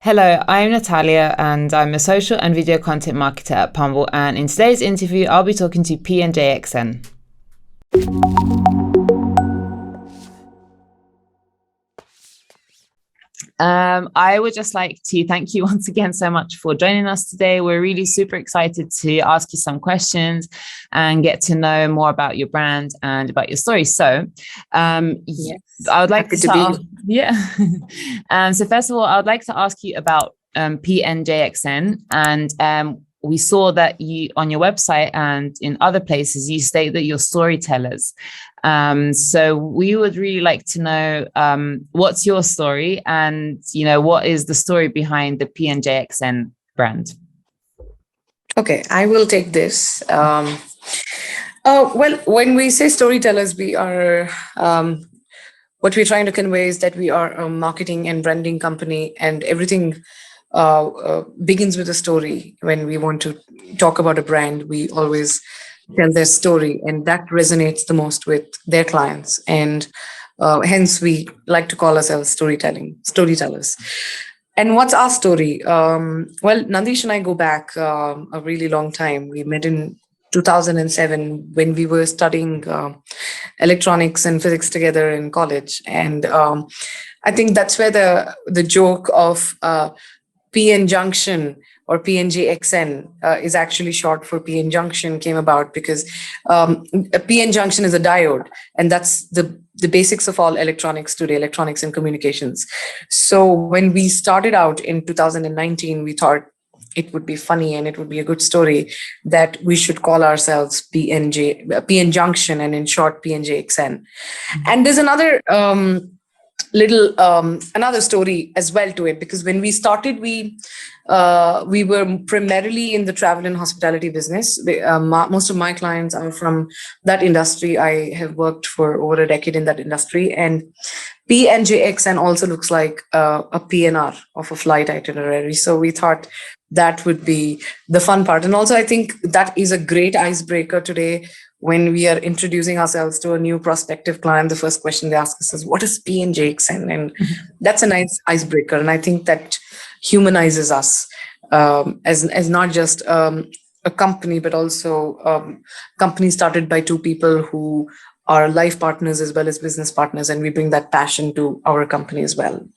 Hello, I'm Natalia and I'm a social and video content marketer at Pumble, and in today's interview I'll be talking to PNJXN. I would just like to thank you once again so much for joining us today. We're really super excited to ask you some questions and get to know more about your brand and about your story. So yes, I would like to start. So first of all, I would like to ask you about PNJXN, and we saw that you on your website and in other places you state that you're storytellers. So we would really like to know what's your story, and what is the story behind the PNJXN brand? Okay, I will take this. Well, when we say storytellers, we are what we're trying to convey is that we are a marketing and branding company, and everything begins with a story. When we want to talk about a brand, we always tell their story, and that resonates the most with their clients, and hence we like to call ourselves storytellers. And what's our story? Well, Nandish and I go back a really long time. We met in 2007 when we were studying electronics and physics together in college, and I think that's where the joke of PN Junction or PNJXN is actually short for PN Junction came about, because a PN Junction is a diode, and that's the basics of all electronics today, electronics and communications. So when we started out in 2019, we thought it would be funny and it would be a good story that we should call ourselves PN Junction, and in short PNJXN. And there's another another story as well to it, because when we started, we were primarily in the travel and hospitality business. Most of my clients are from that industry. I have worked for over a decade in that industry, and PNJXN also looks like a PNR of a flight itinerary. So we thought that would be the fun part. And also I think that is a great icebreaker today. When we are introducing ourselves to a new prospective client, the first question they ask us is, what is PNJXN? And that's a nice icebreaker. And I think that humanizes us as not just a company, but also a company started by two people who are life partners as well as business partners. And we bring that passion to our company as well.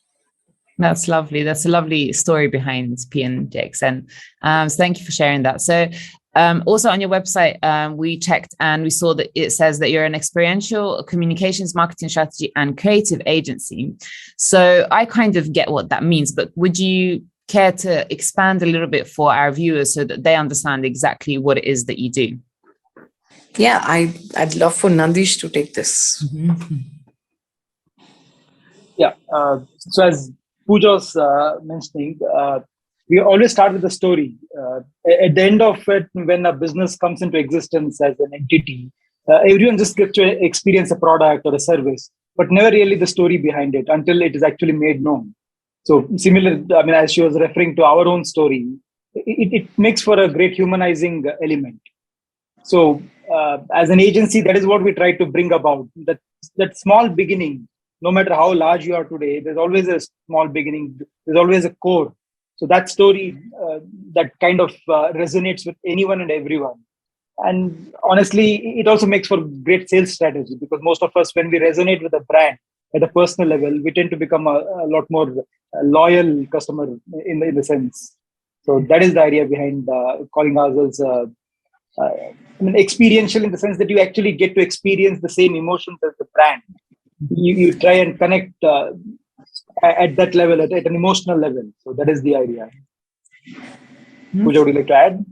That's lovely. That's a lovely story behind PNJXN. So thank you for sharing that. So also on your website, we checked and we saw that it says that you're an experiential communications, marketing strategy and creative agency. So I kind of get what that means, but would you care to expand a little bit for our viewers so that they understand exactly what it is that you do? Yeah, I'd love for Nandish to take this. Mm-hmm. Yeah, so as Pooja was mentioning, we always start with the story. At the end of it, when a business comes into existence as an entity, everyone just gets to experience a product or a service, but never really the story behind it until it is actually made known. So similar, I mean, as she was referring to our own story, it makes for a great humanizing element. So as an agency, that is what we try to bring about, that small beginning. No matter how large you are today, there's always a small beginning. There's always a core. So that story, that kind of resonates with anyone and everyone. And honestly, it also makes for great sales strategy, because most of us, when we resonate with a brand at a personal level, we tend to become a lot more loyal customer in the sense. So that is the idea behind calling ourselves experiential, in the sense that you actually get to experience the same emotions as the brand. You try and connect at that level, at an emotional level. So that is the idea. Pooja, would you like to add?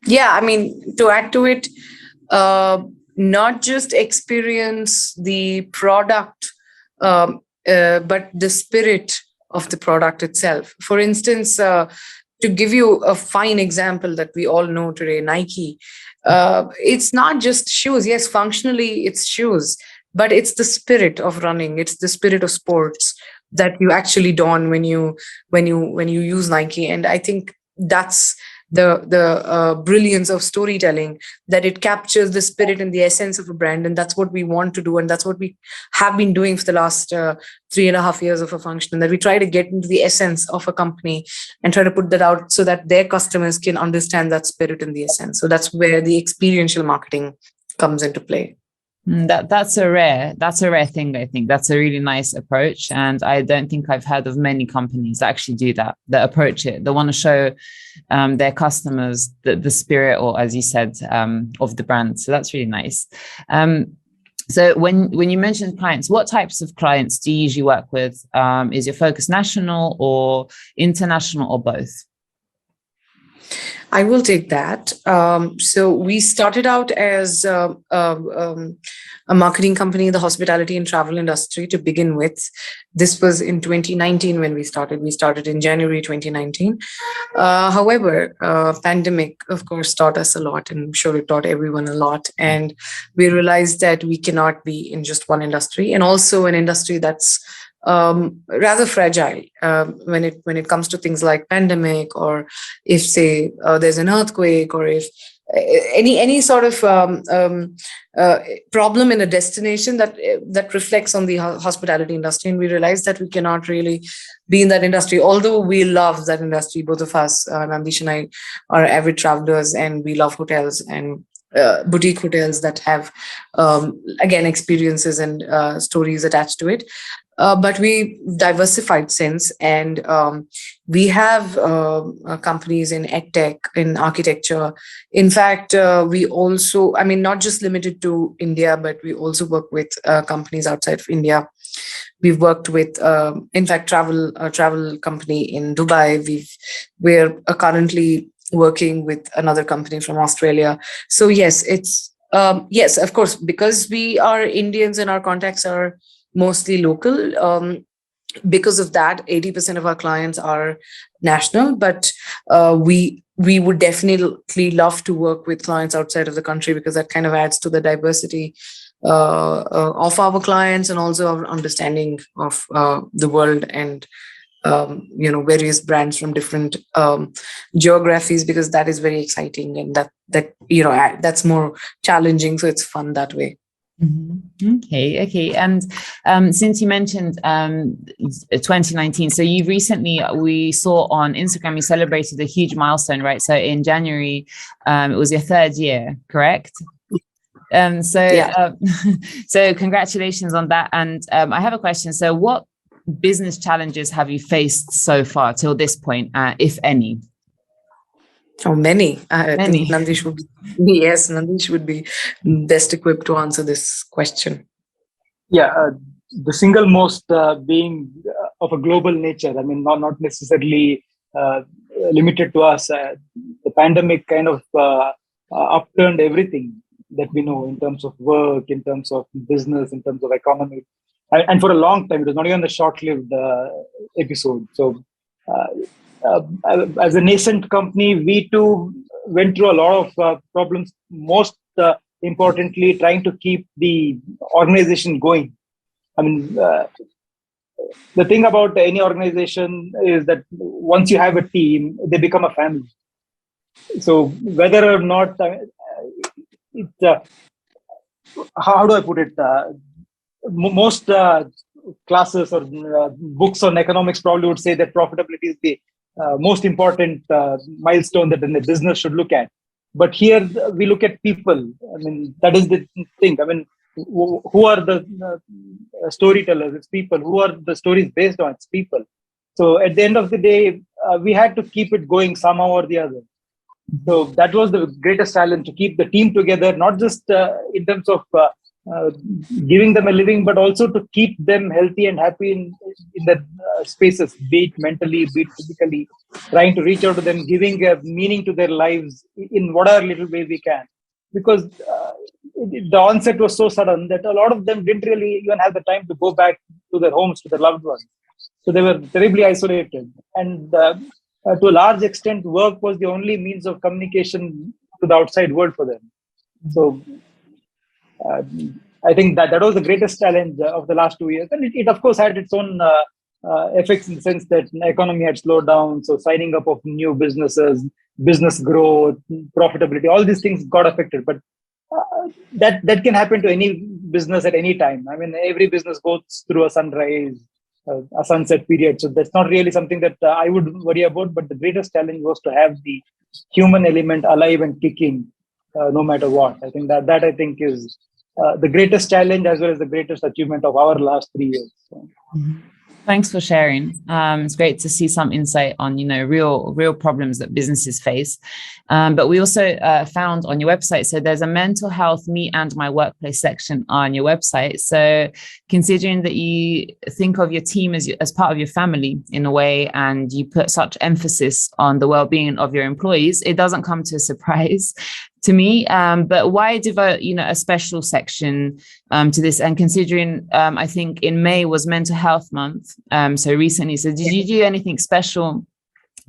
Yeah, I mean, to add to it, not just experience the product, but the spirit of the product itself. For instance, to give you a fine example that we all know today, Nike, it's not just shoes. Yes, functionally it's shoes, but it's the spirit of running. It's the spirit of sports that you actually don when you use Nike. And I think that's the brilliance of storytelling, that it captures the spirit and the essence of a brand. And that's what we want to do. And that's what we have been doing for the last 3.5 years of a function, that we try to get into the essence of a company and try to put that out so that their customers can understand that spirit and the essence. So that's where the experiential marketing comes into play. That's a rare thing. I think that's a really nice approach, and I don't think I've heard of many companies that actually do that approach it. They want to show their customers the spirit, or as you said, of the brand. So that's really nice. So when you mentioned clients, what types of clients do you usually work with? Is your focus national or international, or both? I will take that. So we started out as a marketing company in the hospitality and travel industry to begin with. This was in 2019 when we started. We started in January 2019. However, pandemic, of course, taught us a lot, and I'm sure it taught everyone a lot. And we realized that we cannot be in just one industry, and also an industry that's rather fragile when it comes to things like pandemic, or if say there's an earthquake, or if any sort of problem in a destination that reflects on the hospitality industry. And we realized that we cannot really be in that industry, although we love that industry. Both of us, Nandish and I, are avid travelers, and we love hotels and boutique hotels that have again experiences and stories attached to it. But we diversified since, and we have companies in edtech, in architecture. In fact, we also, I mean, not just limited to India, but we also work with companies outside of India. We've worked with, in fact, a travel company in Dubai. We're currently working with another company from Australia. So yes, it's yes, of course, because we are Indians and our contacts are mostly local. Because of that, 80% of our clients are national, but we would definitely love to work with clients outside of the country, because that kind of adds to the diversity of our clients, and also our understanding of the world, and various brands from different geographies, because that is very exciting, and that that's more challenging. So it's fun that way. Mm-hmm. Okay. And since you mentioned 2019, so you we saw on Instagram, you celebrated a huge milestone, right? So in January, it was your 3rd year, correct? So congratulations on that. And I have a question. So what business challenges have you faced so far till this point, if any? Oh, many. I think Nandish would be best equipped to answer this question. Yeah, the single most being of a global nature. I mean, not necessarily limited to us. The pandemic kind of upturned everything that we know in terms of work, in terms of business, in terms of economy. And for a long time, it was not even a short-lived episode. So as a nascent company, we too went through a lot of problems, most importantly, trying to keep the organization going. I mean, the thing about any organization is that once you have a team, they become a family. So whether or not, how do I put it? Most classes or books on economics probably would say that profitability is the most important milestone that a business should look at. But here we look at people. I mean, that is the thing. I mean, who are the storytellers? It's people. Who are the stories based on? It's people. So at the end of the day, we had to keep it going somehow or the other. So that was the greatest challenge, to keep the team together, not just in terms of giving them a living, but also to keep them healthy and happy in their spaces, be it mentally, be it physically, trying to reach out to them, giving a meaning to their lives in whatever little way we can. Because the onset was so sudden that a lot of them didn't really even have the time to go back to their homes, to their loved ones. So they were terribly isolated. And to a large extent, work was the only means of communication to the outside world for them. So I think that was the greatest challenge of the last 2 years. And it of course had its own effects, in the sense that the economy had slowed down. So signing up of new businesses, business growth, profitability, all these things got affected. But that can happen to any business at any time. I mean, every business goes through a sunrise, a sunset period. So that's not really something that I would worry about. But the greatest challenge was to have the human element alive and kicking, no matter what. I think that I think is the greatest challenge as well as the greatest achievement of our last 3 years. So. Thanks for sharing. It's great to see some insight on, real problems that businesses face. But we also found on your website, so there's a mental health, me and my workplace section on your website. So considering that you think of your team as part of your family in a way, and you put such emphasis on the well-being of your employees, it doesn't come to a surprise to me. But why devote, a special section to this? And considering, I think in May was Mental Health Month, so recently. So did you do anything special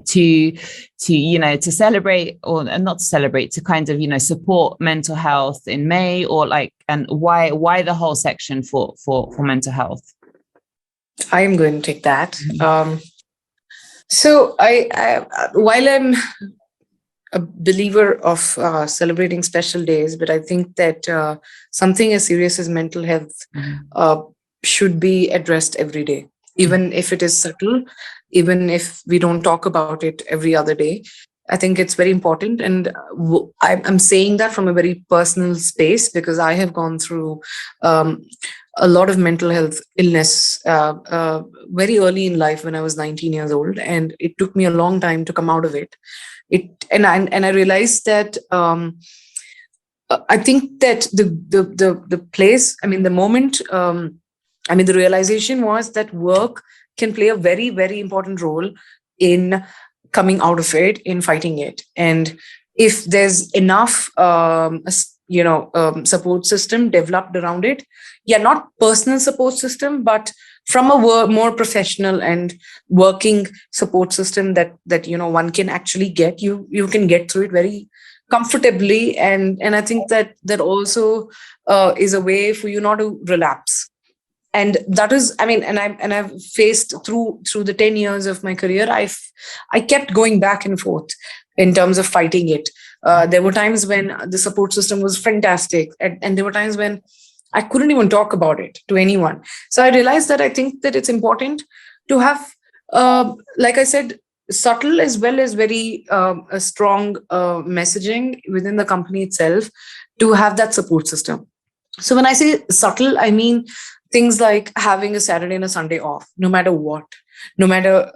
to celebrate, or not to celebrate, to kind of, support mental health in May, or and why the whole section for mental health? I am going to take that. So I while I'm a believer of celebrating special days, but I think that something as serious as mental health should be addressed every day, even if it is subtle, even if we don't talk about it every other day. I think it's very important. And I'm saying that from a very personal space, because I have gone through a lot of mental health illness very early in life when I was 19 years old. And it took me a long time to come out of it. And I realized that I think that the place, the moment, the realization was that work can play a very, very important role in coming out of it, in fighting it. And if there's enough, support system developed around it, not personal support system, but from a more professional and working support system that one can actually get, you can get through it very comfortably. And I think that also is a way for you not to relapse. And that is, I've faced through the 10 years of my career, I kept going back and forth in terms of fighting it. There were times when the support system was fantastic, and there were times when I couldn't even talk about it to anyone. So I realized that I think that it's important to have, like I said, subtle as well as very a strong messaging within the company itself to have that support system. So when I say subtle, I mean things like having a Saturday and a Sunday off, no matter what, no matter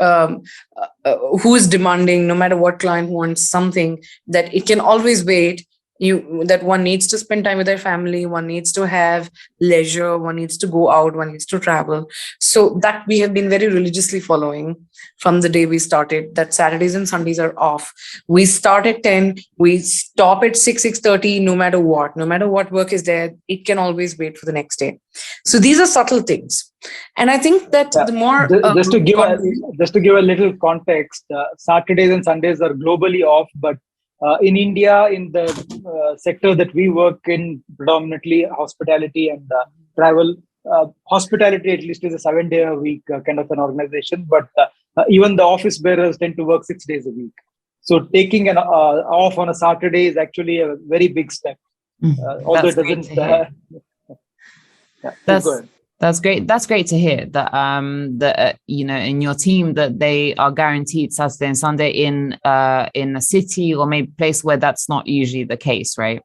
who is demanding, no matter what client wants something, that it can always wait. That one needs to spend time with their family, one needs to have leisure, one needs to go out, one needs to travel. So that we have been very religiously following from the day we started, that Saturdays and Sundays are off. We start at 10, we stop at 6:30, no matter what work is there, it can always wait for the next day. So these are subtle things. And I think that the more... Just to give a little context, Saturdays and Sundays are globally off, but in India, in the sector that we work in, predominantly hospitality and travel, hospitality at least is a 7-day-a-week kind of an organization, but even the office bearers tend to work 6 days a week. So taking an off on a Saturday is actually a very big step. Although it doesn't... That's great. That's great to hear that in your team that they are guaranteed Saturday and Sunday in a city or maybe place where that's not usually the case, right?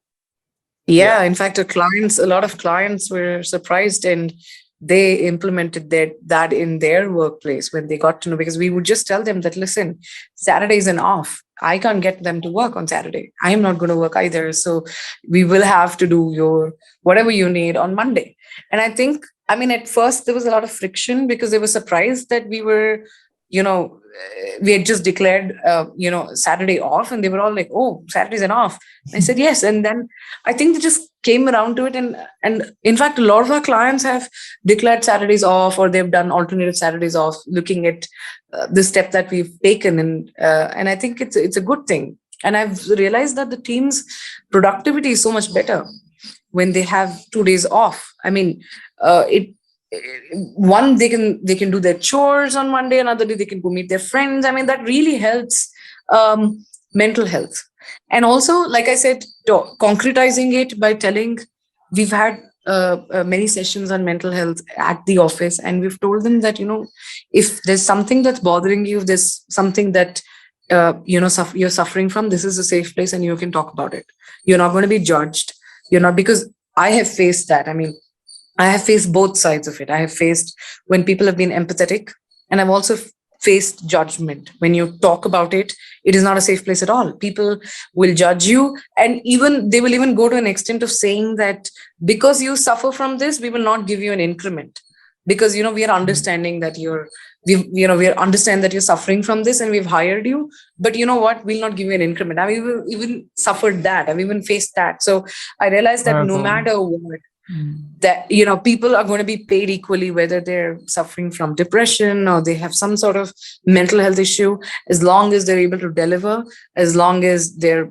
Yeah. In fact, a lot of clients were surprised, and they implemented that in their workplace when they got to know, because we would just tell them that, listen, Saturday is an off. I can't get them to work on Saturday. I am not going to work either. So we will have to do your whatever you need on Monday. And I think, at first there was a lot of friction because they were surprised that we were, we had just declared, Saturday off, and they were all like, oh, Saturday's an off. And I said, yes. And then I think they just came around to it. And in fact, a lot of our clients have declared Saturdays off, or they've done alternative Saturdays off, looking at the step that we've taken. And I think it's a good thing. And I've realized that the team's productivity is so much better when they have 2 days off. One, they can do their chores on Monday, another day they can go meet their friends. That really helps mental health. And also, like I said, concretizing it by telling, we've had many sessions on mental health at the office, and we've told them that, if there's something that's bothering you, there's something that you're suffering from, this is a safe place and you can talk about it. You're not going to be judged. You're not, because I have faced that. I mean, I have faced both sides of it. I have faced when people have been empathetic, and I've also faced judgment. When you talk about it, it is not a safe place at all. People will judge you, and even they will even go to an extent of saying that because you suffer from this, we will not give you an increment, because we are understanding that we understand that you're suffering from this, and we've hired you, but you know what, we'll not give you an increment. I've even suffered that. I've even faced that. So I realized that no matter what, that people are going to be paid equally, whether they're suffering from depression or they have some sort of mental health issue, as long as they're able to deliver, as long as they're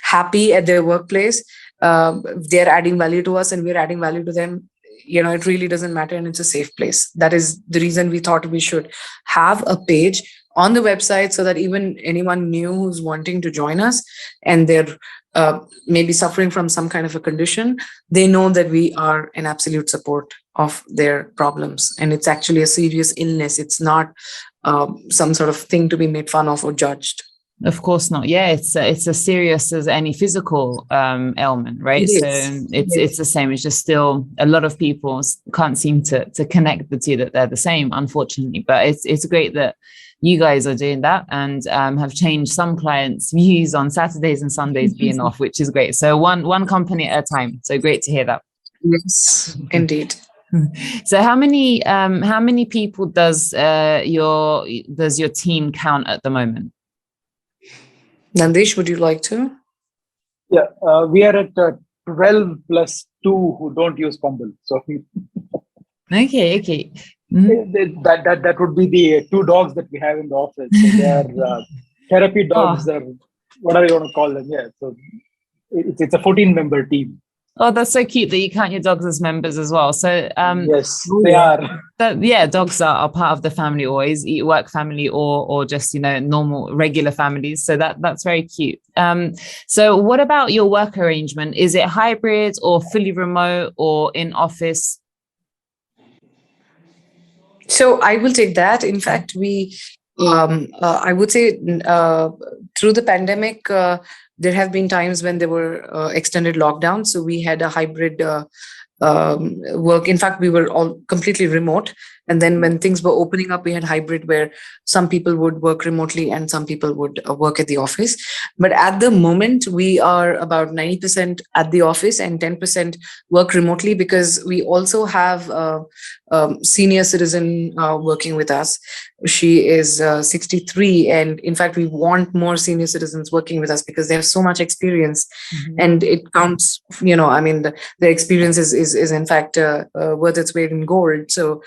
happy at their workplace, they're adding value to us and we're adding value to them. It really doesn't matter, and it's a safe place. That is the reason we thought we should have a page on the website, so that even anyone new who's wanting to join us and they're maybe suffering from some kind of a condition, they know that we are in absolute support of their problems. And it's actually a serious illness. It's not some sort of thing to be made fun of or judged. Of course not. Yeah, it's as serious as any physical ailment, right? So it's the same. It's just still a lot of people can't seem to connect the two, that they're the same, unfortunately. But it's great that you guys are doing that and have changed some clients' views on Saturdays and Sundays being off, which is great. So one company at a time. So great to hear that. Yes, indeed. So how many people does your team count at the moment? Nandish, would you like to? Yeah, we are at 12 plus 2 who don't use Pumble. So Okay. That would be the 2 dogs that we have in the office. So they are therapy dogs, or whatever you want to call them. Yeah, so it's a 14-member team. Oh, that's so cute that you count your dogs as members as well. So yes, they are. Dogs are part of the family, always work family or just normal regular families. So that's very cute. So what about your work arrangement? Is it hybrid or fully remote or in office? So I will take that. In fact, I would say through the pandemic, there have been times when there were extended lockdowns. So we had a hybrid work. In fact, we were all completely remote. And then when things were opening up, we had hybrid, where some people would work remotely and some people would work at the office. But at the moment, we are about 90% at the office and 10% work remotely, because we also have a senior citizen working with us. She is 63. And in fact, we want more senior citizens working with us because they have so much experience. And it counts, their experience is in fact worth its weight in gold. So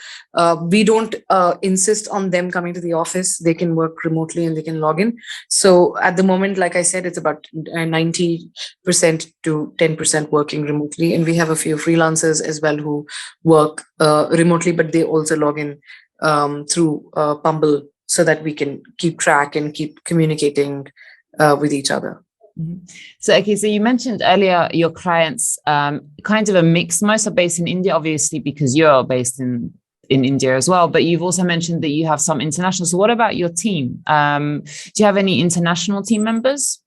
we don't insist on them coming to the office. They can work remotely and they can log in. So at the moment, like I said, it's about 90% to 10% working remotely. And we have a few freelancers as well who work remotely, but they also log in through Pumble, so that we can keep track and keep communicating with each other. So you mentioned earlier your clients, kind of a mix. Most are based in India, obviously, because you're based in India as well, but you've also mentioned that you have some international. So what about your team? Do you have any international team members?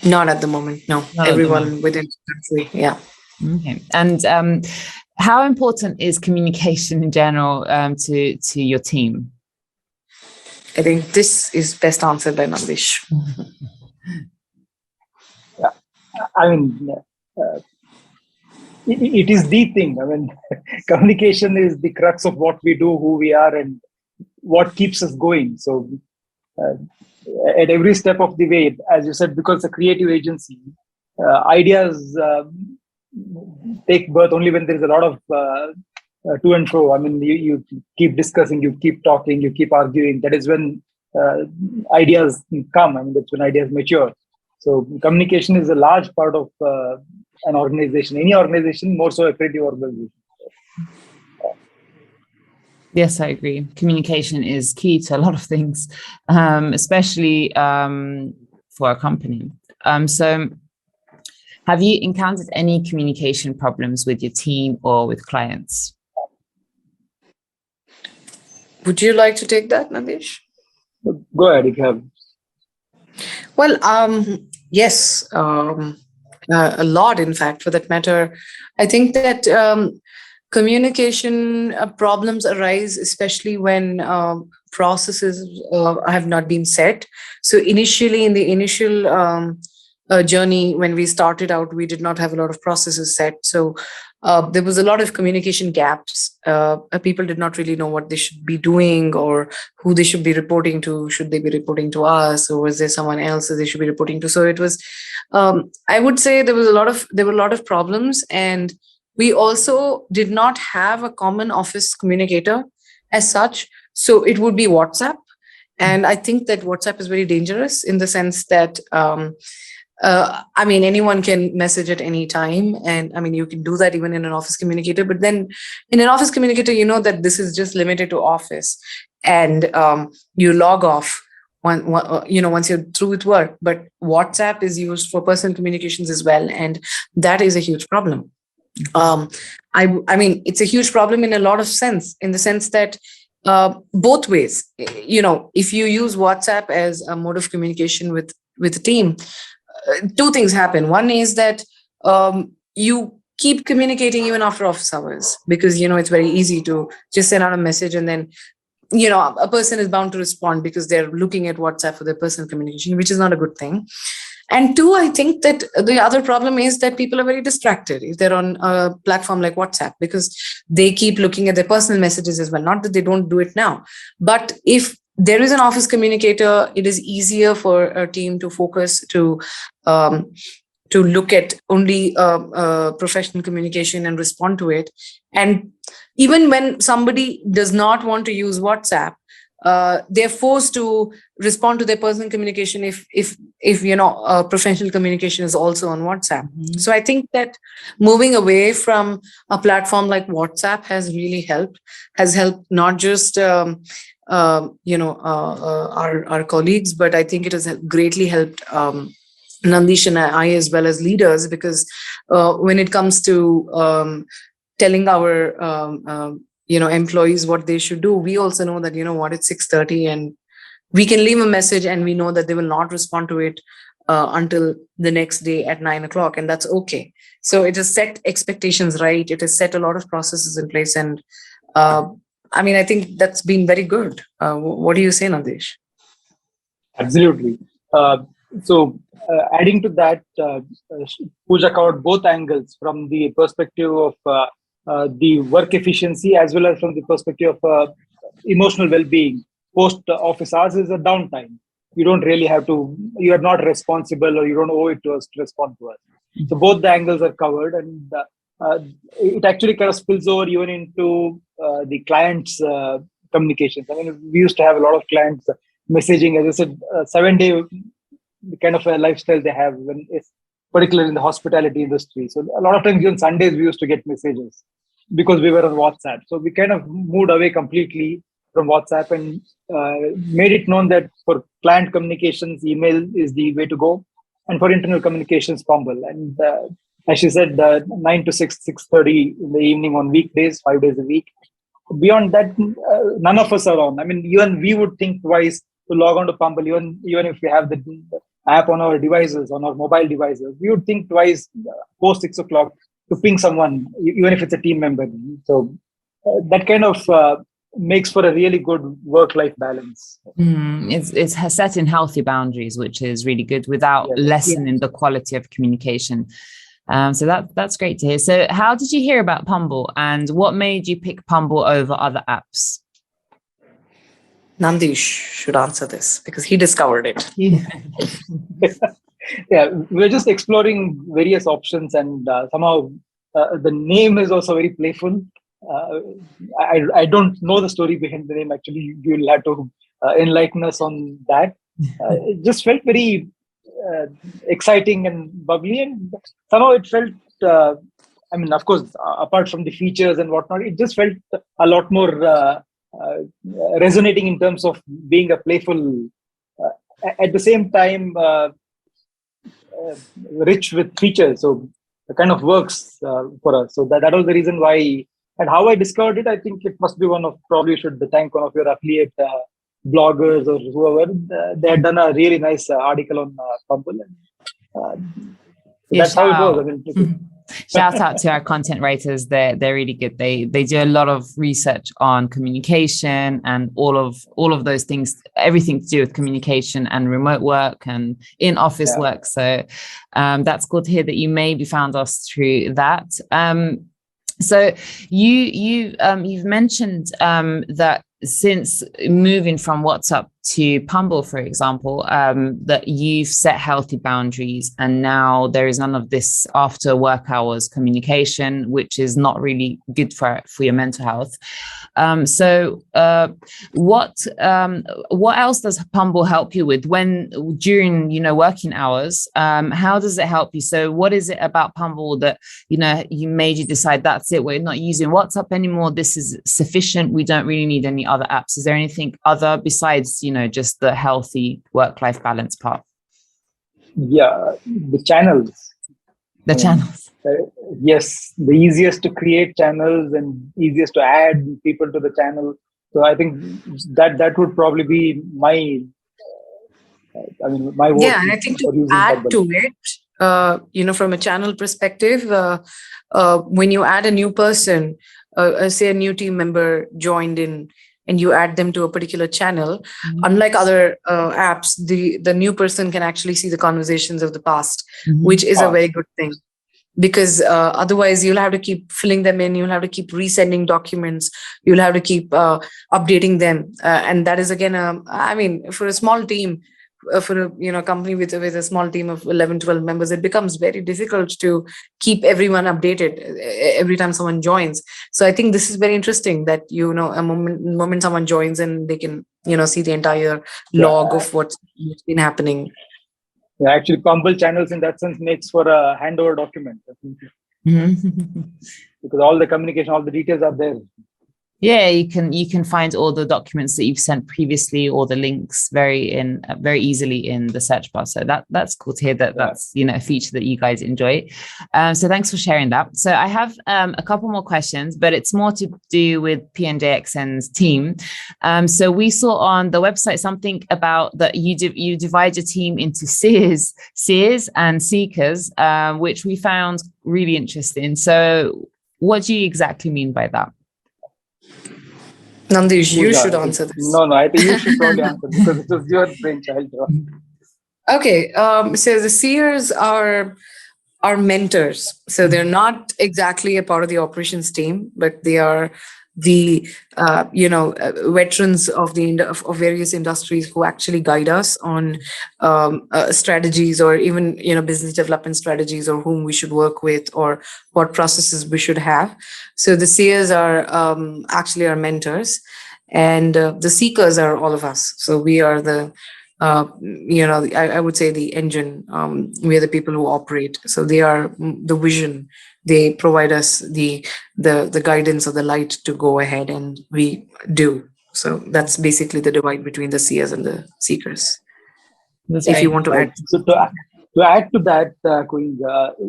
Not at the moment, no. Everyone within the country, yeah. Okay. And how important is communication in general to your team? I think this is best answered by Nandish. Yeah, I mean, it is the thing. I mean, communication is the crux of what we do, who we are, and what keeps us going. So at every step of the way, as you said, because it's a creative agency, ideas take birth only when there is a lot of to and fro. I mean, you keep discussing, you keep talking, you keep arguing. That is when ideas come. I mean, that's when ideas mature. So communication is a large part of an organization, any organization, more so a creative organization. Yes, I agree. Communication is key to a lot of things, especially for a company. So have you encountered any communication problems with your team or with clients? Would you like to take that, Nandish? Go ahead if you have. Well, yes, a lot, in fact, for that matter. I think that communication problems arise, especially when processes have not been set. So initially, in the initial journey, when we started out, we did not have a lot of processes set. So there was a lot of communication gaps. People did not really know what they should be doing or who they should be reporting to. Should they be reporting to us, or was there someone else that they should be reporting to? So it was, I would say, there were a lot of problems, and we also did not have a common office communicator as such. So it would be WhatsApp, and I think that WhatsApp is very dangerous in the sense that I mean, anyone can message at any time. And I mean, you can do that even in an office communicator. But then in an office communicator, you know that this is just limited to office. And you log off once you're through with work. But WhatsApp is used for personal communications as well. And that is a huge problem. I mean, it's a huge problem in a lot of sense, in the sense that both ways, if you use WhatsApp as a mode of communication with the team, two things happen. One is that you keep communicating even after office hours, because it's very easy to just send out a message and then a person is bound to respond because they're looking at WhatsApp for their personal communication, which is not a good thing. And two, I think that the other problem is that people are very distracted if they're on a platform like WhatsApp, because they keep looking at their personal messages as well. Not that they don't do it now, but if there is an office communicator, it is easier for a team to focus to look at only professional communication and respond to it. And even when somebody does not want to use WhatsApp, they're forced to respond to their personal communication if professional communication is also on WhatsApp. Mm-hmm. So I think that moving away from a platform like WhatsApp has really helped not just our colleagues, but I think it has greatly helped Nandish and I as well as leaders, because when it comes to telling our employees what they should do, we also know that it's 6:30 and we can leave a message and we know that they will not respond to it until the next day at 9:00, and that's okay. So it has set expectations right. It has set a lot of processes in place, and I think that's been very good. What do you say, Nandish? Absolutely. Adding to that, Pooja covered both angles from the perspective of the work efficiency as well as from the perspective of emotional well-being. Post-office hours is a downtime. You don't really have to, you are not responsible, or you don't owe it to us to respond to us. So both the angles are covered, and it actually kind of spills over even into the clients' communications. I mean, we used to have a lot of clients messaging, as I said, 7-day kind of a lifestyle they have, when it's particularly in the hospitality industry. So a lot of times on Sundays, we used to get messages because we were on WhatsApp. So we kind of moved away completely from WhatsApp and made it known that for client communications, email is the way to go. And for internal communications, Pumble. And as she said, 9 to 6, 6:30 in the evening on weekdays, 5 days a week. Beyond that, none of us are on. I mean, even we would think twice to log on to Pumble, even if we have the app on our devices, on our mobile devices. We would think twice post 6 o'clock to ping someone, even if it's a team member. So that kind of makes for a really good work-life balance. It's set in healthy boundaries, which is really good, without lessening the quality of communication. So that's great to hear. So how did you hear about Pumble, and what made you pick Pumble over other apps? Nandish should answer this because he discovered it. Yeah, we're just exploring various options, and somehow the name is also very playful. I don't know the story behind the name. Actually, you'll have to enlighten us on that. It just felt very exciting and bubbly, and somehow it felt. I mean, of course, apart from the features and whatnot, it just felt a lot more resonating in terms of being a playful. At the same time, rich with features. So it kind of works for us. So that was the reason why. And how I discovered it, I think it must be probably should thank one of your affiliate bloggers or whoever. They had done a really nice article on Pumble. That's how it was. I mean, shout out to our content writers. They're really good. They do a lot of research on communication and all of those things, everything to do with communication and remote work and in office work. So that's cool to hear that you maybe found us through that. So you've mentioned that since moving from WhatsApp to Pumble, for example, that you've set healthy boundaries, and now there is none of this after work hours communication, which is not really good for your mental health. So what else does Pumble help you with during working hours? How does it help you? So what is it about Pumble that you made you decide that's it? We're not using WhatsApp anymore. This is sufficient. We don't really need any other apps. Is there anything other besides just the healthy work-life balance part? Yeah, the channels. Yes, the easiest to create channels and easiest to add people to the channel. So I think that would probably be my vote. Yeah, and I think to add to it, from a channel perspective, when you add a new person, say a new team member joined in, and you add them to a particular channel, unlike other apps, the new person can actually see the conversations of the past, which is a very good thing. Because otherwise you'll have to keep filling them in, you'll have to keep resending documents, you'll have to keep updating them. And that is again, for a small team, for a company with a small team of 11, 12 members, it becomes very difficult to keep everyone updated every time someone joins. So I think this is very interesting that, a moment someone joins and they can, see the entire log of what's been happening. Yeah, actually, Pumble channels in that sense makes for a handover document. Because all the communication, all the details are there. Yeah, you can find all the documents that you've sent previously, or the links very easily in the search bar. So that's cool to hear that that's a feature that you guys enjoy. So thanks for sharing that. So I have a couple more questions, but it's more to do with PNJXN's team. So we saw on the website something about that you divide your team into Seers and Seekers, which we found really interesting. So what do you exactly mean by that? Nandish, you should answer this. No, I think you should probably answer because it was your brainchild. Okay, so the Seers are mentors. So they're not exactly a part of the operations team, but they are the veterans of various industries who actually guide us on strategies, or even business development strategies, or whom we should work with, or what processes we should have. So the Seers are actually our mentors, and the Seekers are all of us. So we are the I would say the engine. We are the people who operate. So they are the vision. They provide us the guidance or the light to go ahead, and we do. So that's basically the divide between the Seers and the Seekers. If you want to add. So to add to that, Queen,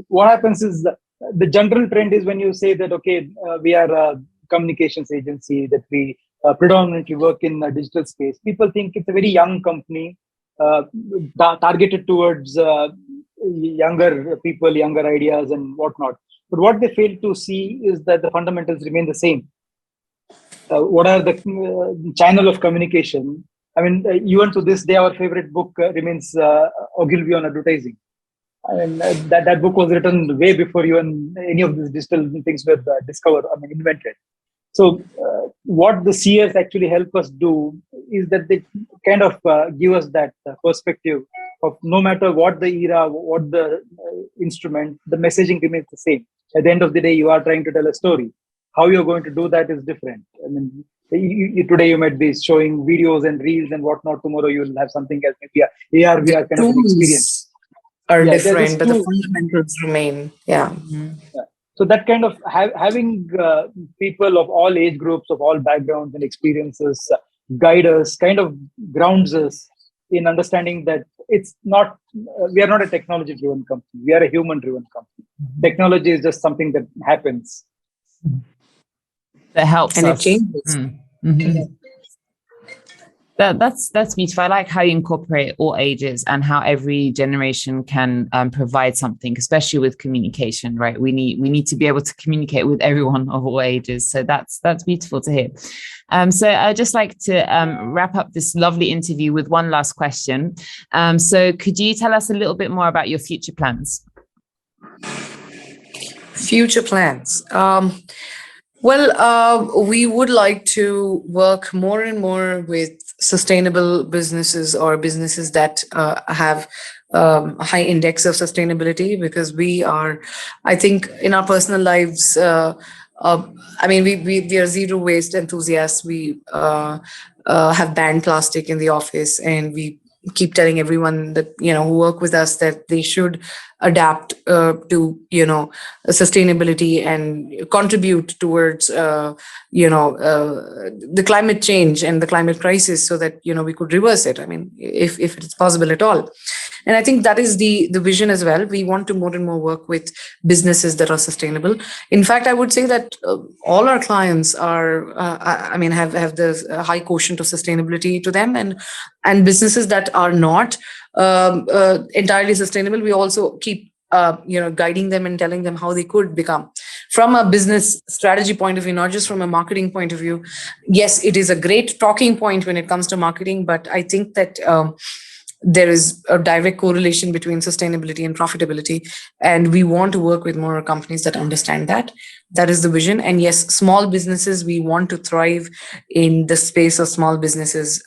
what happens is the general trend is when you say that, okay, we are a communications agency, that we predominantly work in a digital space. People think it's a very young company, targeted towards younger people, younger ideas and whatnot. But what they fail to see is that the fundamentals remain the same. What are the channel of communication? I mean, even to this day, our favorite book remains Ogilvy on advertising. And that book was written way before even any of these digital things were invented. So what the Seers actually help us do is that they kind of give us that perspective of no matter what the era, what the instrument, the messaging remains the same. At the end of the day, you are trying to tell a story. How you're going to do that is different. I mean, today you might be showing videos and reels and whatnot. Tomorrow you'll have something else, maybe a AR, VR kind of an experience. Are different, but the fundamentals remain. Yeah. So that kind of having people of all age groups, of all backgrounds and experiences guide us, kind of grounds us in understanding that it's not we are not a technology-driven company. We are a human-driven company. Technology is just something that happens. That helps and us. it changes. That's beautiful. I like how you incorporate all ages and how every generation can provide something, especially with communication, right? We need to be able to communicate with everyone of all ages. So that's beautiful to hear. So I'd just like to wrap up this lovely interview with one last question. So could you tell us a little bit more about your future plans? Future plans. We would like to work more and more with sustainable businesses or businesses that have a high index of sustainability, because we are, I think, in our personal lives, we are zero waste enthusiasts. We have banned plastic in the office, and we keep telling everyone that, who work with us, that they should adapt to sustainability and contribute towards the climate change and the climate crisis, so that we could reverse it. I mean, if it's possible at all. And I think that is the vision as well. We want to more and more work with businesses that are sustainable. In fact, I would say that all our clients are, have this high quotient of sustainability to them, and businesses that are not entirely sustainable, we also keep guiding them and telling them how they could become, from a business strategy point of view, not just from a marketing point of view. Yes, it is a great talking point when it comes to marketing, but I think that there is a direct correlation between sustainability and profitability, and we want to work with more companies that understand that. That is the vision. And yes, small businesses, we want to thrive in the space of small businesses.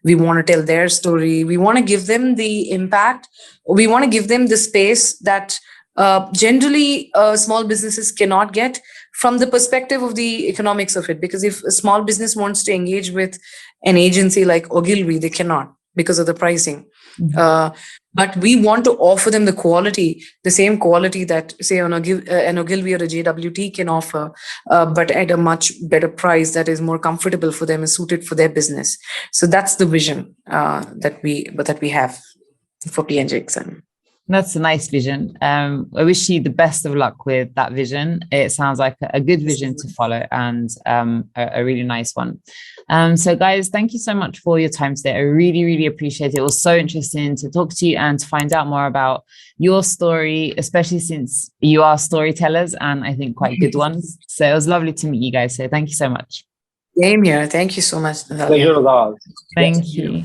We want to tell their story. We want to give them the impact. We want to give them the space that generally small businesses cannot get, from the perspective of the economics of it. Because if a small business wants to engage with an agency like Ogilvy, they cannot, because of the pricing. But we want to offer them the same quality that, say, an Ogilvy or a JWT can offer, but at a much better price that is more comfortable for them and suited for their business. So that's the vision that we have for PNJXN. That's a nice vision. I wish you the best of luck with that vision. It sounds like a good vision to follow, and a really nice one. So guys, thank you so much for your time today. I really, really appreciate it. It was so interesting to talk to you and to find out more about your story, especially since you are storytellers, and I think quite good ones. So it was lovely to meet you guys. So thank you so much. Same here. Thank you so much, Natalia. Pleasure was ours. Thank you.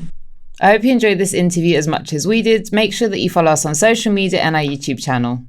I hope you enjoyed this interview as much as we did. Make sure that you follow us on social media and our YouTube channel.